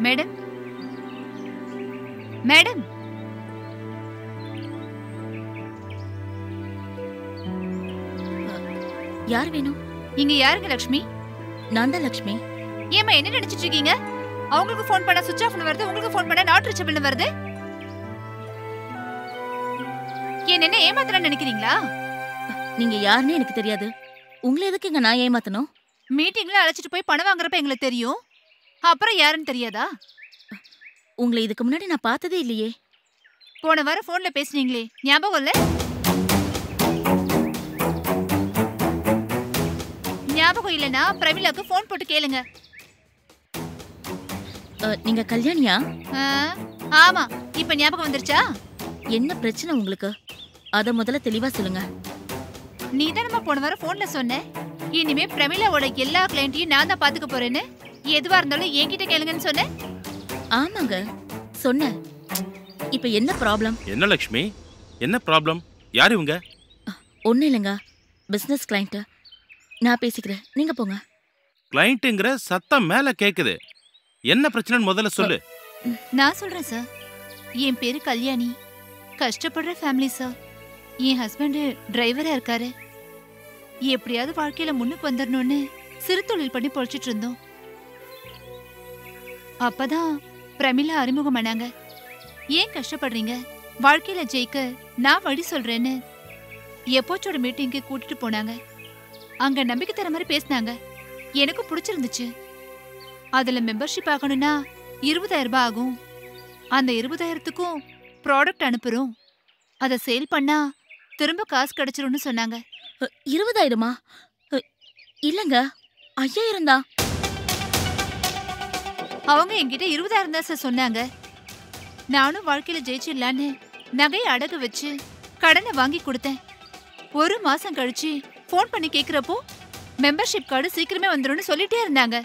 Madam madam யார் வேணும்? இங்க யாருங்க லட்சுமி? நான் தான் லட்சுமி. ஏமா என்ன நினைச்சிட்டு இருக்கீங்க? அவங்களுக்கு போன் பண்ணா சுவிட்ச் ஆஃப்னு வருது, உங்களுக்கு போன் பண்ணா நாட் ரீச்சபிள்னு வருது. என்ன ஏமாத்தறன்னு நினைக்கிறீங்களா? நீங்க யாருன்னு எனக்கு தெரியாது. உங்களை எதுக்குங்க நான் ஏமாத்தணும்? மீட்டிங்ல அழைச்சிட்டு போய் பணம் வாங்குறப்ப எங்களுக்கு தெரியும். அப்புறம் யாருன்னு தெரியாதா? உங்களை இதுக்கு முன்னாடி நான் பார்த்ததே இல்லையே. போன வாரம் போன்ல பேசுனீங்களே, ஞாபகம் இல்ல? ஞாபகம் இல்லனா பிரமிளாக்கு போன் போட்டு கேளுங்க. நீங்க கல்யாணியா? ஆமா. இப்ப ஞாபகம் வந்துருச்சா? என்ன பிரச்சனை உங்களுக்கு? அத முதல்ல தெளிவா சொல்லுங்க. நீ தானமா போன வாரம் போன்ல சொன்ன, இனிமே பிரமிளாவோட எல்லா கிளையண்ட்டையும் நான் தான் பாத்துக்க போறேன்னு. எதுவா இருந்தாலும் என்கிட்ட கேளுங்கன்னு சொன்ன. ஆமாங்க சொன்னேன். இப்ப என்ன ப்ராப்ளம்? என்ன லட்சுமி, என்ன ப்ராப்ளம்? யார் இவங்க? ஒன்னும் இல்லைங்க, பிசினஸ் கிளையண்ட். நான் பேசிக்கிறேன், நீங்க போங்க. கிளையண்ட்ங்கற சத்தம் மேல கேக்குது. என்ன பிரச்சனைன்னு முதல்ல சொல்லு. நான் சொல்றேன் சார். என் பேரு கல்யாணி. கஷ்டப்படுற ஃபேமிலி சார். என் ஹஸ்பண்ட் டிரைவரா இருக்காரு. எப்படியாவது வாழ்க்கையில முன்னுக்கு வந்துடணும்னு சிறு தொழில் பண்ணி பொழைச்சிட்டு இருந்தோம். அப்பதான் பிரமிளா அறிமுகம் பண்ணாங்க. ஏன் கஷ்டப்படுறீங்க, வாழ்க்கையில ஜெயிக்க நான் வழி சொல்றேன்னு எப்போச்சோட மீட்டிங்க்கு கூட்டிட்டு போனாங்க. அங்க நம்பிக்கை தர மாதிரி பேசினாங்க. எனக்கு பிடிச்சிருந்துச்சு. அதுல மெம்பர்ஷிப் ஆகணும்னா 20,000 ரூபாய் ஆகும். அந்த 20,000த்துக்கும் ப்ராடக்ட் அனுப்புறோம். அதை சேல் பண்ணா திரும்ப காசு கிடைச்சிரும்னு சொன்னாங்க. 20,000மா? இல்லங்க, 5,000 தான். அவங்க என்கிட்ட 20,000 தான் சார் சொன்னாங்க. நானும் வாழ்க்கையில ஜெயிச்சிடலான்னு நகையை அடகு வச்சு கடனை வாங்கி கொடுத்தேன். 1 மாசம் கழிச்சு போன் பண்ணி கேக்குறப்போ மெம்பர்ஷிப் கார்டு சீக்கிரமே வந்துரும்னு சொல்லிட்டே இருந்தாங்க.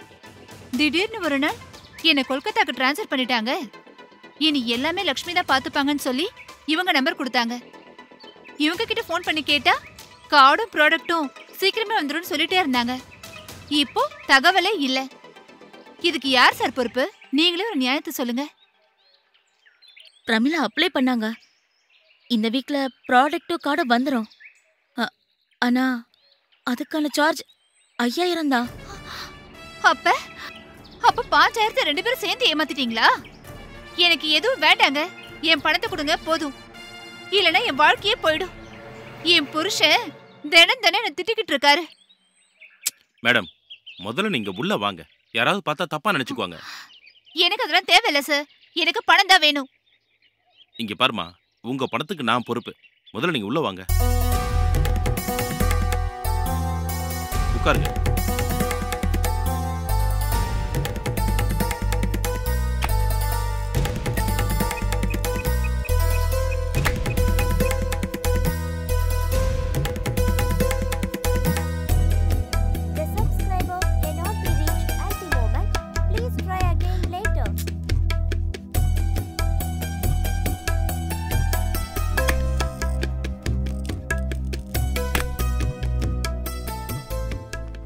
திடீர்னு ஒரு நாள் என்னை கொல்கத்தாக்கு டிரான்ஸ்ஃபர் பண்ணிட்டாங்க. இனி எல்லாமே லட்சுமி தான் பாத்துப்பாங்கன்னு சொல்லி இவங்க நம்பர் கொடுத்தாங்க. இவங்க கிட்ட போன் பண்ணி கேட்டா கார்டும் ப்ராடக்டும் சீக்கிரமே வந்துரும்னு சொல்லிட்டே இருந்தாங்க. இப்போ தகவலே இல்ல. இதுக்கு யார் சார் பொறுப்பு? நீங்களே ஒரு நியாயத்தை சொல்லுங்க. பிரமிளா அப்ளை பண்ணாங்க. இந்த வீக்ல ப்ராடக்ட்டும் கார்டும் வந்துரும். ஆனா அதுக்கான சார்ஜ் 5,000 தான். அப்ப 5,000 2 பேரும் சேர்ந்து ஏமாத்திட்டீங்களா? எனக்கு எதுவும் வேண்டாங்க. என் பணத்தை கொடுங்க போதும். இல்லனா என் வாழ்க்கையே போயிடும். என் புருஷன் தினம் என்ன திட்டிக்கிட்டு இருக்காரு. மேடம், முதல்ல நீங்க உள்ள வாங்க. யாராவது பார்த்தா தப்பா நினைச்சுக்குவாங்க. எனக்கு அதெல்லாம் தேவையில்ல சார். எனக்கு பணம் தான் வேணும். இங்க பாருமா, உங்க பணத்துக்கு நான் பொறுப்பு. முதல்ல நீங்க உள்ள வாங்க, உட்காருங்க.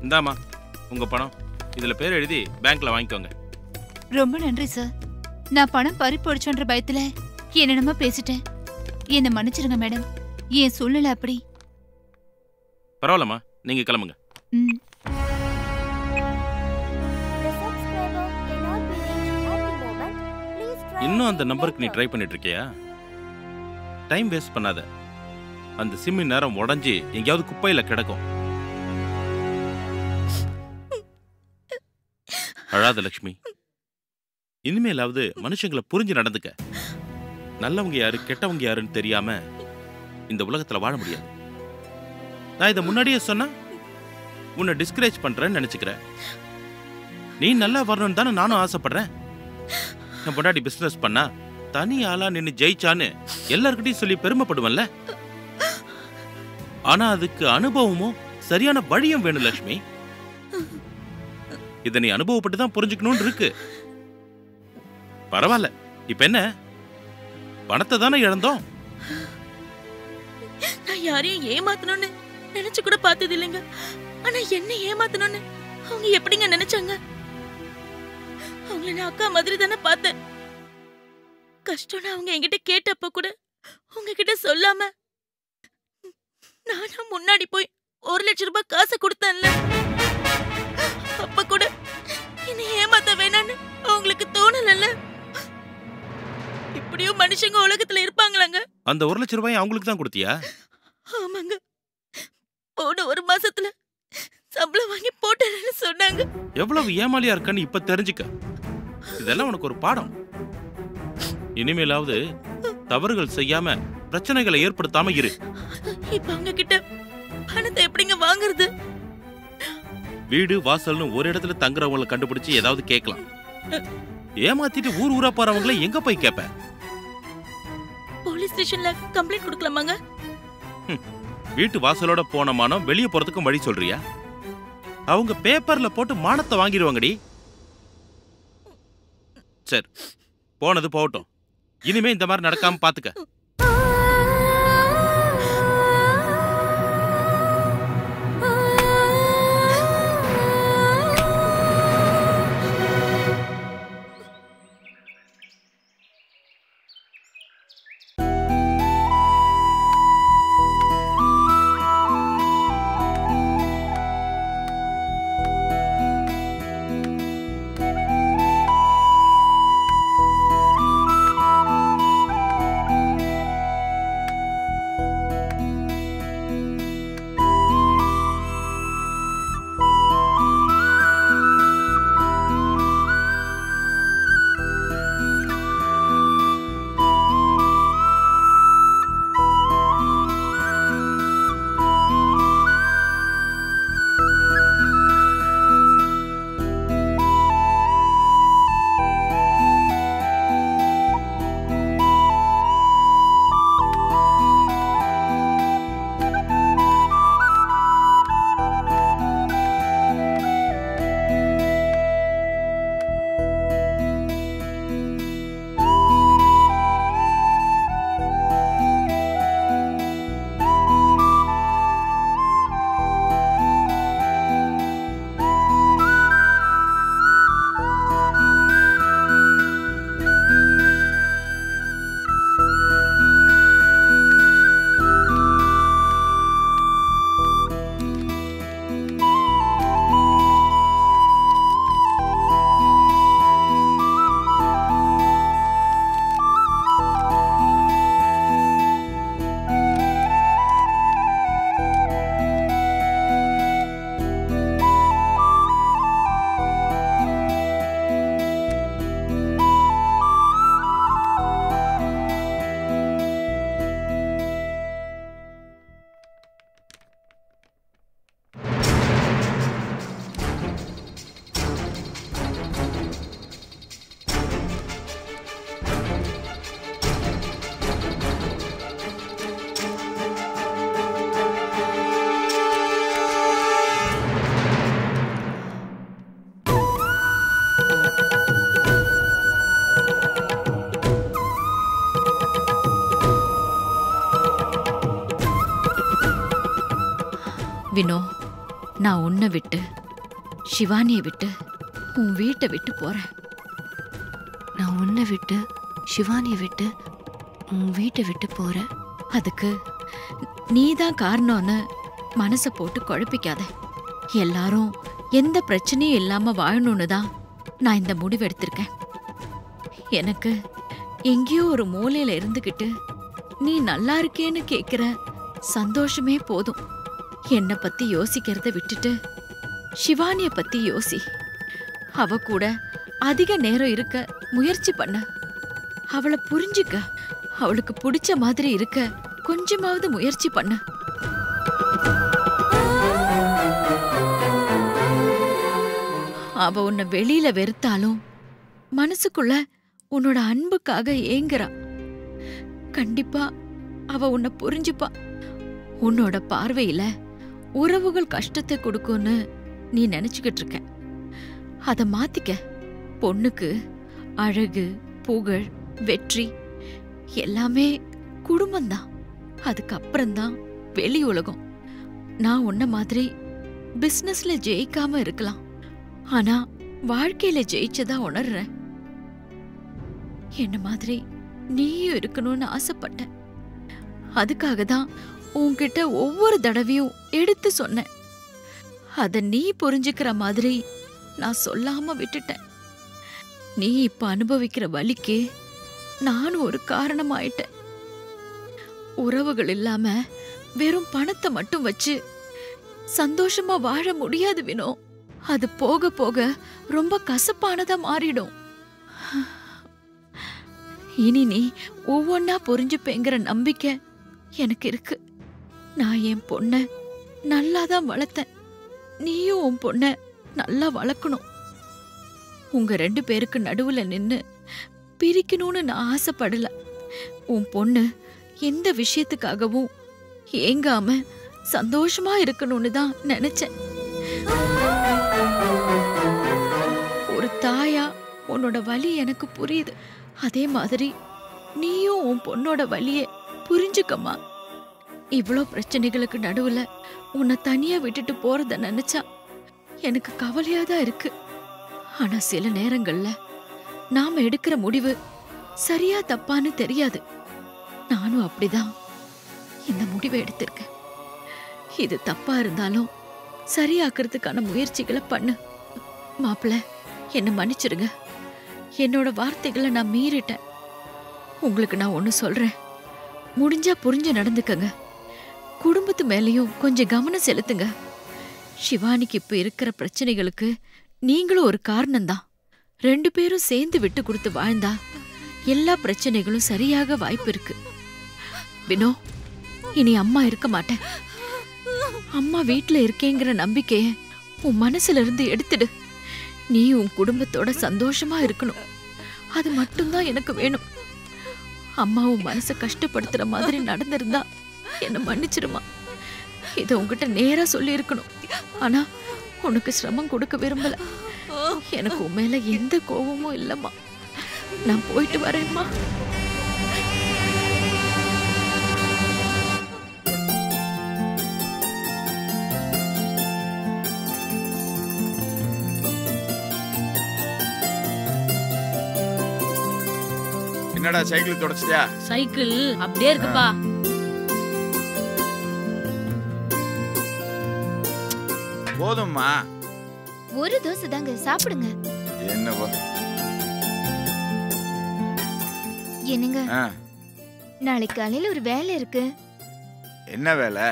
இந்தாமா உங்க பணம். இதுல பேர் எழுதி பேங்க்ல வாங்கிக்கோங்க. ரொம்ப நன்றி சார். நான் பணம் பறி போயிடுச்சுன்ற பயத்துல என்னென்னமோ பேசிட்டேன். என்ன மன்னிச்சிருங்க மேடம். என் சூழ்நிலை அப்படி. பரவாயில்லம்மா, நீங்க கிளம்புங்க. இன்னும் அந்த நம்பருக்கு நீ ட்ரை பண்ணிட்டு இருக்கியா? டைம் வேஸ்ட் பண்ணாத. அந்த சிம் நேரம் உடஞ்சி எங்கேயாவது குப்பையில கிடக்கும். அழாத லட்சுமி. இனிமேலாவது மனுஷங்களை புரிஞ்சு நடந்துக்க. நல்லவங்க யாரு கெட்டவங்க யாருன்னு தெரியாம இந்த உலகத்துல வாழ முடியாது. நான் இதை முன்னாடியே சொன்னா உன்னை டிஸ்கரேஜ் பண்றேன்னு நினைச்சுக்கிற. நீ நல்லா வரணும்னு தானே நானும் ஆசைப்படுறேன். நான் முன்னாடி பிசினஸ் பண்ணா தனி ஆளா நின்னு ஜெயிச்சான்னு எல்லார்கிட்டையும் சொல்லி பெருமைப்படுவன்ல. ஆனா அதுக்கு அனுபவமும் சரியான வழியும் வேணும் லட்சுமி. இதை நீ அனுபவப்பட்டு தான் புரிஞ்சுக்கணும்னு இருக்கு. பரவாயில்ல, இப்ப என்ன, பணத்தை தானே இழந்தோம். நான் யாரையும் ஏமாத்தணும்னு நினைச்சு கூட பார்த்தது இல்லைங்க. ஆனா என்ன ஏமாத்தணும்னு அவங்க எப்படிங்க நினைச்சாங்க? அவங்கள நான் அக்கா மாதிரி தானே பார்த்தேன். கஷ்டம்னு அவங்க என்கிட்ட கேட்டப்ப கூட உங்ககிட்ட சொல்லாம நானா முன்னாடி போய் 1,00,000 காசு கொடுத்தேன்ல. அப்ப கூட என்னை ஏமாத்த வேணான்னு அவங்களுக்கு தோணலல்ல. இப்படியும் மனுஷங்க உலகத்துல இருப்பாங்களாங்க? அந்த 1,00,000 ரூபாய் அவங்களுக்கு தான் கொடுத்தியா? ஆமாங்க. போன 1 மாசத்துல சம்பளம் வாங்கி போட்டேன்னு சொன்னாங்க. எவ்வளவு ஏமாலியா இருக்கன்னு இப்ப தெரிஞ்சுக்க. இதெல்லாம் உனக்கு ஒரு பாடம். இனிமேலாவது தவறுகள் செய்யாம பிரச்சனைகளை ஏற்படுத்தாம இரு. இப்ப அவங்க கிட்ட பணத்தை எப்படிங்க வாங்குறது? வீடு வாசல்னு ஒரு இடத்துல தங்குறவங்களை கண்டுபிடிச்சு ஏதாவது கேட்கலாம். ஏமாத்திட்டு ஊர் ஊரா போறவங்களை எங்க போய் கேப்ப? போலீஸ் ஸ்டேஷன்ல கம்ப்ளைண்ட் கொடுக்கலாமாங்க? வீட்டு வாசலோட போன மானம் வெளியே போறதுக்கும் வழி சொல்றியா? அவங்க பேப்பர்ல போட்டு மானத்தை வாங்கிடுவாங்கடி. சரி, போனது போகட்டும். இனிமே இந்த மாதிரி நடக்காம பாத்துக்க. வினோ, நான் உன்னை விட்டு சிவானியை விட்டு உன் வீட்டை விட்டு போறேன். நான் உன்னை விட்டு சிவானியை விட்டு உன் வீட்டை விட்டு போறேன். அதுக்கு நீதான் காரணம்னு மனசை போட்டு குழப்பிக்காத. எல்லாரும் எந்த பிரச்சனையும் இல்லாம வாழணும்னு தான் நான் இந்த முடிவு எடுத்திருக்கேன். எனக்கு எங்கேயோ ஒரு மூலையில இருந்துகிட்டு நீ நல்லா இருக்கேன்னு கேக்குற சந்தோஷமே போதும். என்னை பத்தி யோசிக்கிறத விட்டுட்டு சிவானிய பத்தி யோசி. அவ கூட அதிக நேரம் இருக்க முயற்சி பண்ண. அவளை புரிஞ்சுக்க. அவளுக்கு பிடிச்ச மாதிரி இருக்க கொஞ்சமாவது முயற்சி பண்ண. அவ உன்னை வெளியில வெறுத்தாலும் மனசுக்குள்ள உன்னோட அன்புக்காக ஏங்குறா. கண்டிப்பா அவ உன்னை புரிஞ்சுப்பா. உன்னோட பார்வையில உறவுகள் கஷ்டத்தை கொடுக்கும்னு நீ நினைச்சுக்கிட்டு இருக்க. அத மாத்திக்க. பொண்ணுக்கு அழகு, புகழ், வெற்றி எல்லாமே குடும்பம்தான். அதுக்கப்புறம்தான் வெளி உலகம். நான் உன்ன மாதிரி பிசினஸ்ல ஜெயிக்காம இருக்கலாம். ஆனா வாழ்க்கையில ஜெயிச்சதா உணர்றேன். என்ன மாதிரி நீயும் இருக்கணும்னு ஆசைப்பட்டேன். அதுக்காக தான் உன்கிட்ட ஒவ்வொரு தடவையும் எடுத்து சொன்னேன். அத நீ புரிஞ்சுக்கிற மாதிரி நான் சொல்லாம விட்டுட்டேன். நீ இப்ப அனுபவிக்கிற வலிக்கு நானும் ஒரு காரணமாயிட்டேன். உறவுகள் இல்லாம வெறும் பணத்தை மட்டும் வச்சு சந்தோஷமா வாழ முடியாது வினோ. அது போக போக ரொம்ப கசப்பானதா மாறிடும். இனி நீ ஒவ்வொன்னா புரிஞ்சுப்பேங்கிற நம்பிக்கை எனக்கு இருக்கு. நான் என் பொண்ண நல்லாதான் வளர்த்தேன். நீயும் உன் பொண்ண நல்லா வளர்க்கணும். உங்க 2 பேருக்கு நடுவுல நின்னு பிரிக்கணும்னு நான் ஆசைப்படல. உன் பொண்ணு எந்த விஷயத்துக்காகவும் ஏங்காம சந்தோஷமா இருக்கணும்னு தான் நினைச்சேன். ஒரு தாயா உன்னோட வலி எனக்கு புரியுது. அதே மாதிரி நீயும் உன் பொண்ணோட வலிய புரிஞ்சுக்கம்மா. இவ்ளோ பிரச்சனைகளுக்கு நடுவுல உன்னை தனியா விட்டுட்டு போறத நினைச்சா எனக்கு கவலையா தான் இருக்கு. ஆனா சில நேரங்கள்ல நாம எடுக்கிற முடிவு சரியா தப்பான்னு தெரியாது. நானும் அப்படிதான் இந்த முடிவை எடுத்திருக்கேன். இது தப்பா இருந்தாலும் சரியாக்குறதுக்கான முயற்சிகளை பண்ணு. மாப்பிள்ள, என்ன மன்னிச்சிருங்க. என்னோட வார்த்தைகளை நான் மீறிட்டேன். உங்களுக்கு நான் ஒண்ணு சொல்றேன். முடிஞ்சா புரிஞ்சு நடந்துக்கங்க. குடும்பத்து மேலயும் கொஞ்சம் கவனம் செலுத்துங்க. சிவானிக்கு இப்ப இருக்கிற பிரச்சனைகளுக்கு நீங்களும் ஒரு காரணம்தான். 2 பேரும் சேர்ந்து விட்டு கொடுத்து வாழ்ந்தா எல்லா பிரச்சனைகளும் சரியாக வாய்ப்பு இருக்கு. வினோ, இனி அம்மா இருக்க மாட்டேன். அம்மா வீட்டுல இருக்கேங்கிற நம்பிக்கைய உன் மனசுல இருந்து எடுத்துடு. நீ உன் குடும்பத்தோட சந்தோஷமா இருக்கணும். அது மட்டும்தான் எனக்கு வேணும். அம்மா உன் மனசை கஷ்டப்படுத்துற மாதிரி நடந்திருந்தா என்ன மன்னிச்சிருமா. இத உன்கிட்ட நேரா சொல்லி இருக்கணும். ஆனா உனக்கு சிரமம் கொடுக்க விரும்பல. எனக்கு உன் மேல எந்த கோபமும் இல்லம்மா. நான் போயிட்டு வரேம்மா. என்னடா சைக்கிள் தொடச்சிட்டியா? சைக்கிள் அப்படியே இருக்குப்பா. போதும்மா. ஒரு தோசை தாங்க, சாப்பிடுங்க. என்னவா? என்னங்க, நாளைக்கு காலையில ஒரு வேலை இருக்கு. என்ன வேலை?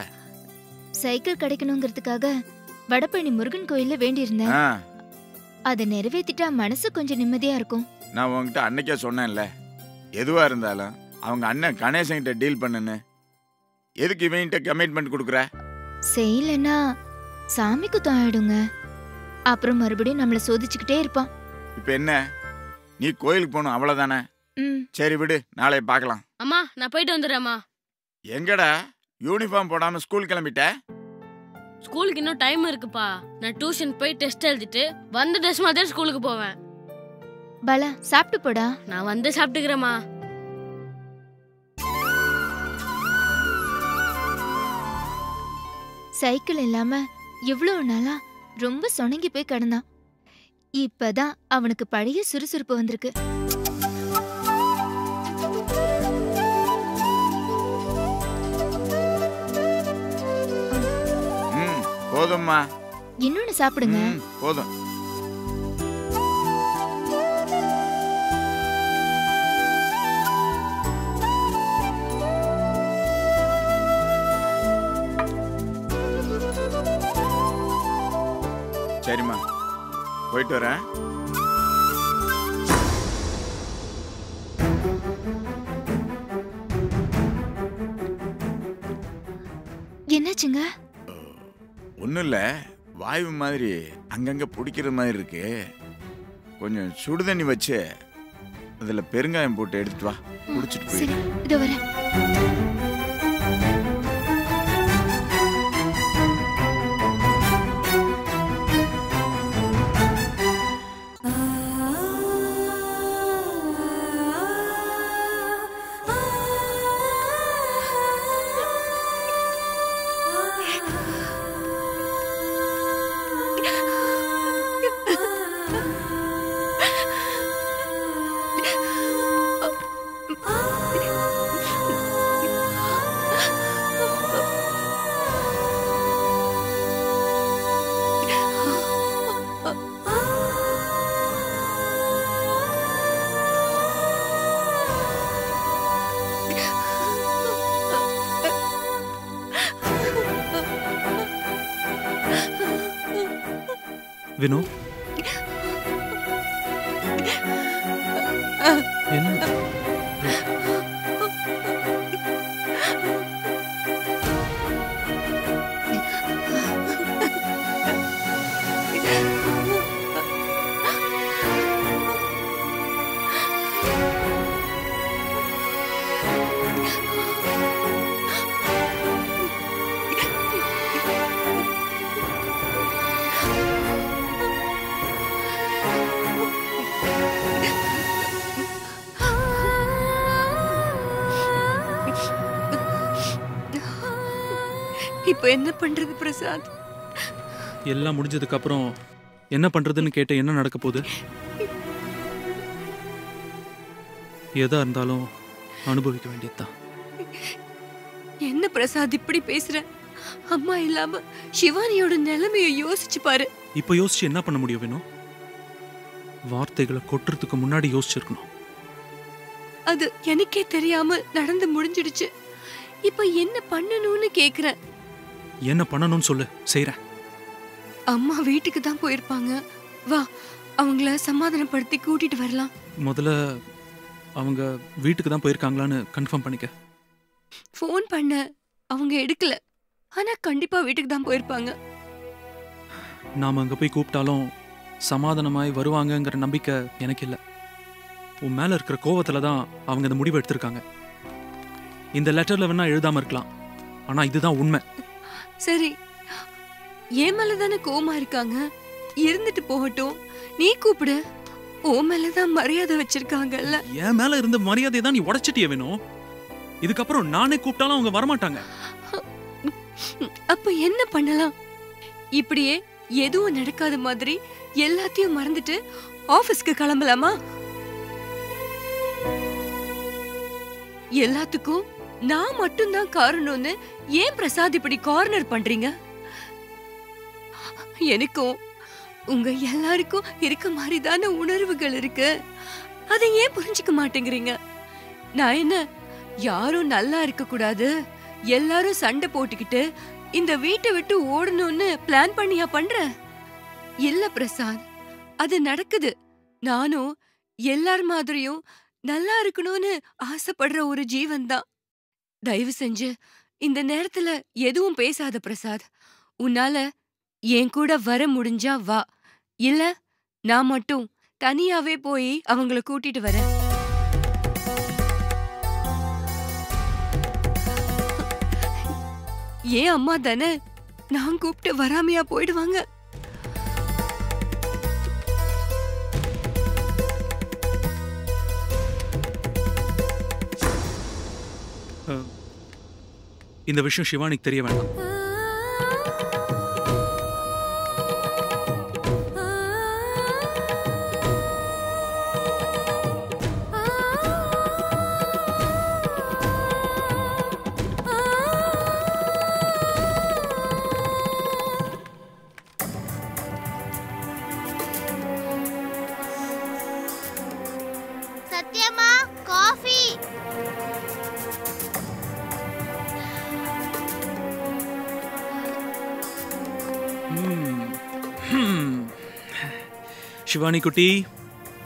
சைக்கிள் கிடைக்கணுங்கிறதுக்காக வடபழனி முருகன் கோயில்ல வேண்டியிருந்தேன். அதை நிறைவேத்திட்டா மனசு கொஞ்சம் நிம்மதியா இருக்கும். நான் உன்கிட்ட அன்னைக்கே சொன்னேன்ல, எதுவா இருந்தாலும் அவங்க அண்ணன் கணேசன்கிட்ட டீல் பண்ணுன்னு. எதுக்கு இவன்கிட்ட கமிட்மெண்ட் கொடுக்குற? செய்யலன்னா சாமி குத்தம் ஆயிடுங்க. அப்புறம் மறுபடியும் நம்மள சோதிச்சுக்கிட்டே இருப்பான். இப்ப என்ன, நீ கோயிலுக்கு போகணும் அவ்வளவுதானே? சரி விடு, நாளை பார்க்கலாம். அம்மா, நான் போயிட்டு வந்துடுறேம்மா. எங்கடா யூனிஃபார்ம் போடாம ஸ்கூல் கிளம்பிட்ட? ஸ்கூலுக்கு இன்னும் டைம் இருக்குப்பா. நான் டியூஷன் போய் டெஸ்ட் எழுதிட்டு வந்து ட்ரெஸ் மாதிரி ஸ்கூலுக்கு போவேன். பாலா, சாப்பிட்டு போடா. நான் வந்து சாப்பிட்டுக்கிறேம்மா. சைக்கிள் இல்லாம இவ்வளவு நாளா ரொம்ப சொணங்கி போய் கிடந்தான். இப்பதான் அவனுக்கு பழைய சுறுசுறுப்பு வந்திருக்கு. போதும்மா. இன்னொன்னு சாப்பிடுங்க. போதும். சரிம்மா, போயிட்டு வரேன். என்னாச்சுங்க? ஒன்றும் இல்லை, வாயு மாதிரி அங்கங்கே பிடிக்கிற மாதிரி இருக்கு. கொஞ்சம் சுடு தண்ணி வச்சு அதில் பெருங்காயம் போட்டு எடுத்துட்டு வா, குடிச்சிட்டு போய். இதோ வரேன். வினோ என்ன இப்ப என்ன பண்றது பிரசாத்? எல்லாம் முடிஞ்சதுக்கு அப்புறம் என்ன பண்றதுன்னு கேட்ட என்ன நடக்க போகுது? எதா இருந்தாலும் அனுபவிக்க வேண்டியதுதான். என்ன பிரசாத் இப்படி பேசுற? அம்மா இல்லாம சிவானியோட நிலைமையை யோசிச்சு பாரு. இப்ப யோசிச்சு என்ன பண்ண முடியும் வேணும்? வார்த்தைகளை கொட்டுறதுக்கு முன்னாடி யோசிச்சிருக்கணும். அது எனக்கே தெரியாம நடந்து முடிஞ்சிடுச்சு. இப்ப என்ன பண்ணணும்னு கேக்குறேன். என்ன பண்ணணும்னு சொல்லு, செய்றேன். அம்மா வீட்டுக்கு தான் போயிருப்பாங்க. வா, அவங்கள சமாதானப்படுத்தி கூட்டிட்டு வரலாம். முதல்ல அவங்க வீட்டுக்கு தான் போயிருக்காங்களான்னு கன்ஃபார்ம் பண்ணிக்க. ஃபோன் பண்ண அவங்க எடுக்கல. ஆனா கண்டிப்பா வீட்டுக்கு தான் போயிருப்பாங்க. நாம அங்க போய் கூப்பிட்டாலும் சமாதானமாய் வருவாங்கங்கிற நம்பிக்கை எனக்கு இல்லை. உன் மேல இருக்கிற கோவத்துல தான் அவங்க இந்த முடிவு எடுத்திருக்காங்க. இந்த லெட்டர்ல வேணா எழுதாம இருக்கலாம், ஆனா இதுதான் உண்மை. சரி, என் மேலதானே கோவமா இருக்காங்க, இருந்துட்டு போகட்டும். நீ கூப்பிடு. ஓ மேலதான் மரியாதை வச்சிருக்காங்கல்ல. என் மேல இருந்த மரியாதை தான் நீ உடைச்சிட்டிய வேணும். இதுக்கப்புறம் நானே கூப்பிட்டாலும் அவங்க வரமாட்டாங்க. அப்ப என்ன பண்ணலாம்? இப்படியே எதுவும் நடக்காத மாதிரி எல்லாத்தையும் மறந்துட்டு ஆபீஸ்க்கு கிளம்பலாமா? எல்லாத்துக்கும் நான் மட்டும்தான் காரணம்னு ஏன் பிரசாத் இப்படி கார்னர் பண்றீங்க? எனக்கும் உங்க எல்லாருக்கும் இருக்க மாதிரிதான உணர்வுகள் இருக்கு. அதை ஏன் புரிஞ்சுக்க மாட்டேங்கிறீங்க? நான் என்ன யாரும் நல்லா இருக்க கூடாது, எல்லாரும் சண்டை போட்டுக்கிட்டு இந்த வீட்டை விட்டு ஓடணும்னு பிளான் பண்ணியா பண்ற? இல்ல பிரசாத், அது நடக்குது. நானும் எல்லார் மாதிரியும் நல்லா இருக்கணும்னு ஆசைப்படுற ஒரு ஜீவன் தான். தயவு செஞ்சு இந்த நேரத்துல எதுவும் பேசாத பிரசாத். உன்னால என் கூட வர முடிஞ்சா வா, இல்ல நான் மட்டும் தனியாவே போய் அவங்கள கூட்டிட்டு வரேன். ஏன் அம்மா தானே, நான் கூப்பிட்டு வராமையா போயிடுவாங்க? இந்த விஷயம் சிவானிக்கு தெரிய வேண்டாம். சத்யமா, காஃபி. சிவானி குட்டி,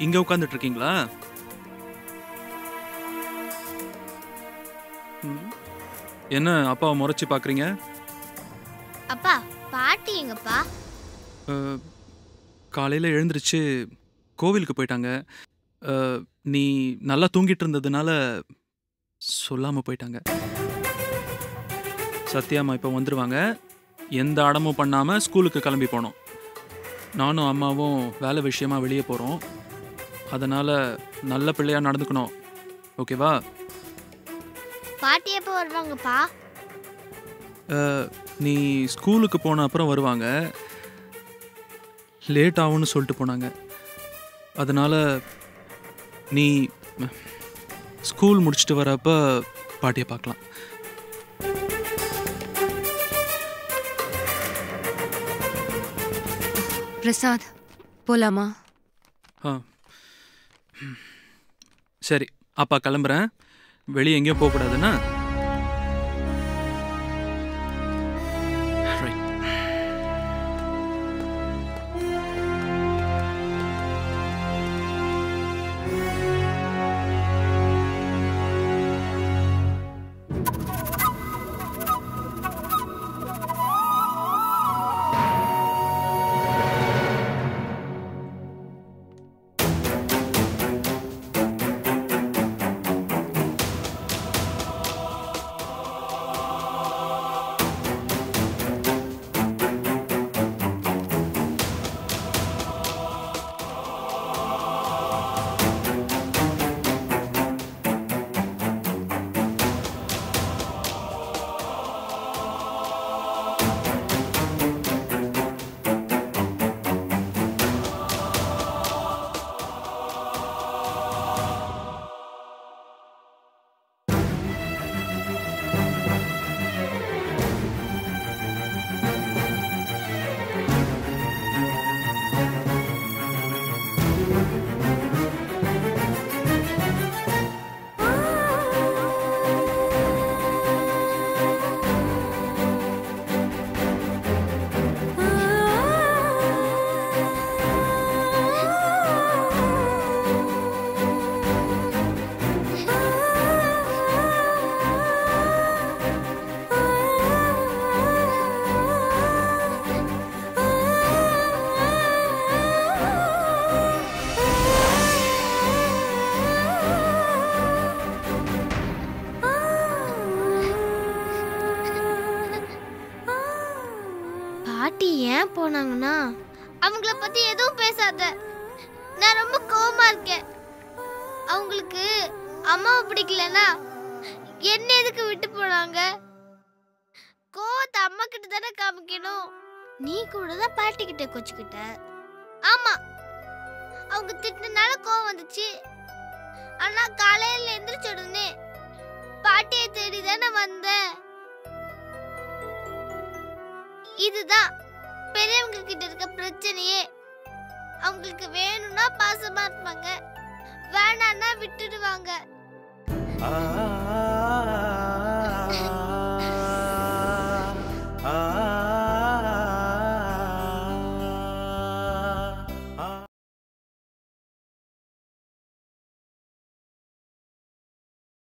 இங்க உட்கார்ந்துட்டு இருக்கீங்களா? என்ன அப்பாவை முறைச்சு பாக்குறீங்க? அப்பா, பாட்டி எங்கப்பா? காலையில எழுந்திருச்சு கோவிலுக்கு போயிட்டாங்க. நீ நல்லா தூங்கிட்டு இருந்ததுனால சொல்லாம போயிட்டாங்க. சத்யாம்மா இப்போ வந்துருவாங்க. எந்த அடமும் பண்ணாம ஸ்கூலுக்கு கிளம்பி போனோம். நானும் அம்மாவும் வேலை விஷயமா வெளியே போகிறோம். அதனால் நல்ல பிள்ளையாக நடந்துக்கணும், ஓகேவா? பாட்டி எப்போ வருவாங்கப்பா? நீ ஸ்கூலுக்கு போன அப்புறம் வருவாங்க. லேட் ஆகும்னு சொல்லிட்டு போனாங்க. அதனால் நீ ஸ்கூல் முடிச்சுட்டு வரப்போ பாட்டியை பார்க்கலாம். பிரசாத், போலாமா? சரி, அப்பா கிளம்புறேன். வெளியே எங்கேயும் போகக்கூடாதுன்னா? பாட்டி ஏன் போனாங்கன்னா அவங்கள பத்தி எதுவும் பேசாத. நான் ரொம்ப கோவமா இருக்கேன். அவங்களுக்கு அம்மாவை பிடிக்கலனா என்ன எதுக்கு விட்டு போனாங்க? கோவத்தை அம்மா கிட்ட தானே காமிக்கணும். நீ கூட தான் பாட்டி கிட்ட கொச்சுக்கிட்ட. ஆமா, அவங்க திட்டினால கோவம் வந்துச்சு. ஆனா காலையில எந்திரிச்ச உடனே பாட்டியை தேடி தானே வந்தேன். இதுதான் பெரியவங்க கிட்ட இருக்க பிரச்சனையே. அவங்களுக்கு வேணும்னா பாசமா இருப்பாங்க, வேணான்னா விட்டுடுவாங்க.